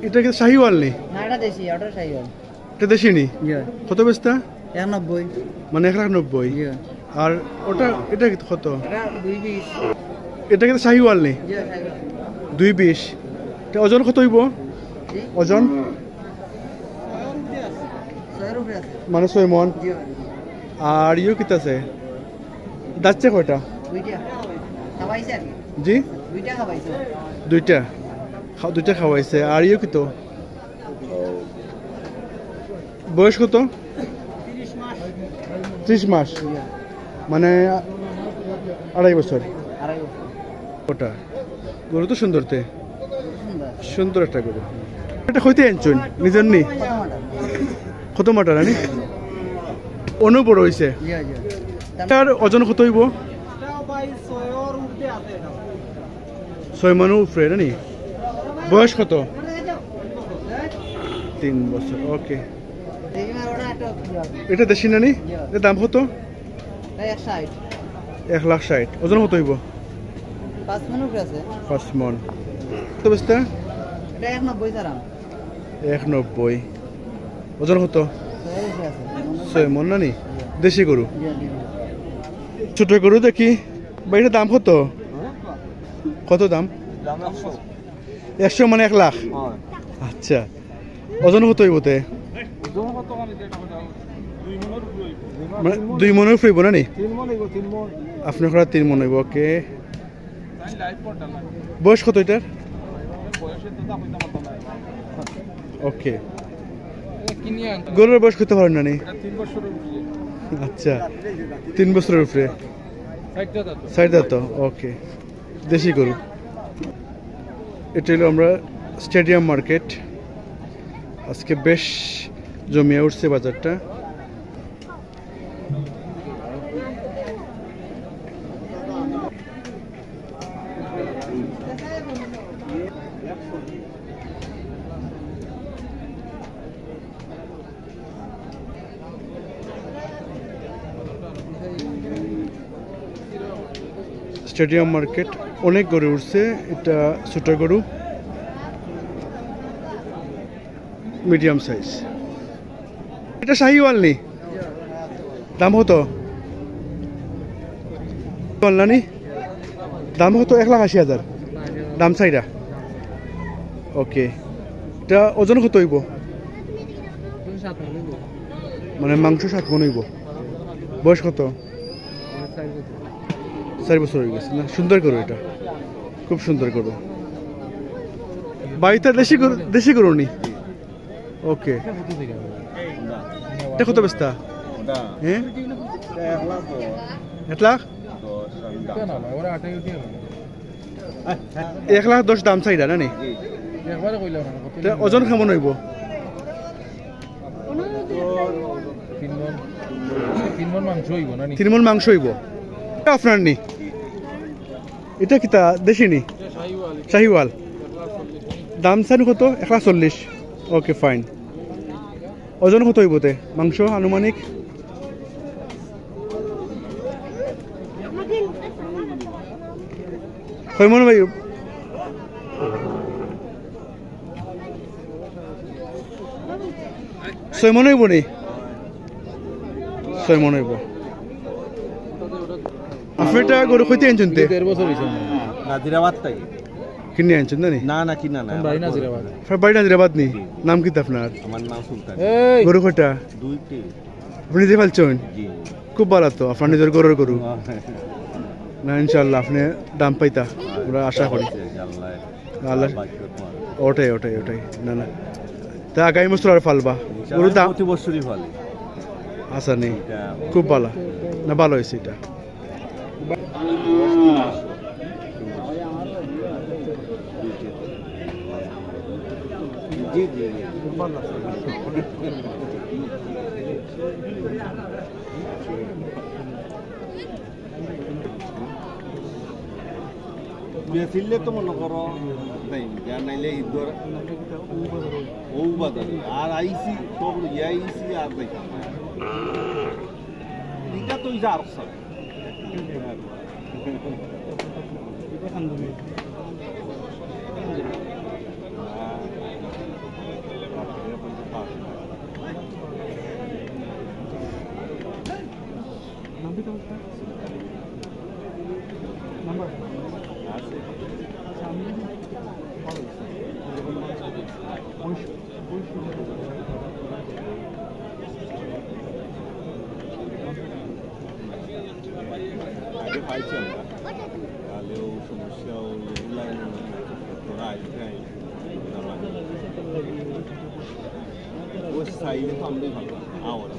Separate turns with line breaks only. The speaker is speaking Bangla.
এটা কি শাহিওয়াল নেই?
না, এটা দেশি, এটা শাহিওয়াল।
এটা দেশি নি? কত বেচতা?
91।
মানে 190। আর ওটা এটা কত?
এটা 220।
এটা কি শাহিওয়াল নেই? 220। এটা ওজন কত হইব? ওজন মানে 6 মন। আর ইউ কিতা আছে? দাচ্ছে কয়টা? জি দুইটা খাওয়াইছে। আর ইউ কিতো বয়স কত? 30 মাস মানে 2.5 বছর। ওটা গরু তো সুন্দরতে সুন্দর একটা গরু। এটা হইতে আনছুন নিজের নি? কত মাটার আনি? অন্য বড় হয়েছে। তার ওজন কত হইব? 6 মনের উপরে নানি? বয়স কত? 3 বছর। ওকে। এটা দেশি নানি? এর দাম কত? 1,60,000। ওজন কত হইব?
5 মন উপরে আছে।
5 মন। কত বস্তা?
এটা 190 ছাড়াম।
190। ওজন কত? 6 মন নানি? দেশি গরু। ছোট গরু দেখি ভাই, এটার দাম কত? কত দাম? 100 মানে 1 লাখ। আচ্ছা, ওজন কত হইবতে? 2 মনের উপরে হইব নানি? আপনার 3 মন হইব। ওকে। বয়স কত এটার? ওকে। গরুর বয়স কত পারেন নানি? আচ্ছা, 3 বছরের উপরে। 60 দাঁত। ওকে, দেশি গরু। এটা হলো আমরা স্টেডিয়াম মার্কেট। আজকে বেশ জমিয়ে উঠছে বাজারটা। স্টেডিয়াম মার্কেট অনেক গরু উঠছে। এটা ছোট গরু, মিডিয়াম সাইজ। এটা শাহিওয়াল নি? দাম কত? নানি দাম কত? 1,80,000 দাম চাইরা। ওকে। এটা ওজন কত হইব? মানে মাংস 7 মন হইব। বয়স কত? 4 বছর হয়ে গেছে না? সুন্দর গরু, এটা খুব সুন্দর গরু। বাড়িতে দেশি গরু নি? ওকে। এটা কত বেস্তা? হ্যাঁ, 1 লাখ। 1,10,000 দাম চাইরা নানি? ওজন কেমন হইব? 3 মন মাংস হইব। আপনার নি? এটা কিতা দেশি নি? শাহিওয়াল। দাম চান কত? 1,40,000। ওকে, ফাইন। ওজন কত হইবতে মাংস আনুমানিক? কয় মন ভাই? 6 মন হইব নি? 6 মন হইব। আপনি এটা গরু কইতে আনছেন? 1.5 বছর হইছে।
নাজিরাবাদ তাই
কিনে আনছেন নানি?
না কিনা না,
বাড়ি নাজিরাবাদ।
বাড়ি নাজিরাবাদ নি? নাম কি আপনার?
আমার নাম সুলতান।
গরু কয়টা?
2টি।
আপনি নিজে ফেলছেন?
জি।
খুব ভালো তো, আপনার নিজের গরুর গরু না? ইনশাল্লাহ আপনি দাম পাইতা আমরা আশা করি। আল্লাহ। ওটাই ওটাই ওটাই। না না, তা আগামী বছর আর ফালবা গরু? দাম
প্রতি বছরই ফলে।
আশা নেই। খুব ভালো না? ভালো হয়েছে এটা।
জি জি। বেচিলে তো মনে করো নাইলে ঈদর ও বাজারে আর আইসি সব আইসি আর দেখি তো ওই যে আর সব আগে পাইছি আমরা তাহলেও সমস্যাও লাইন তোরা আসবে ওই সাইডে তো আমরাই ভালো আওয়াজ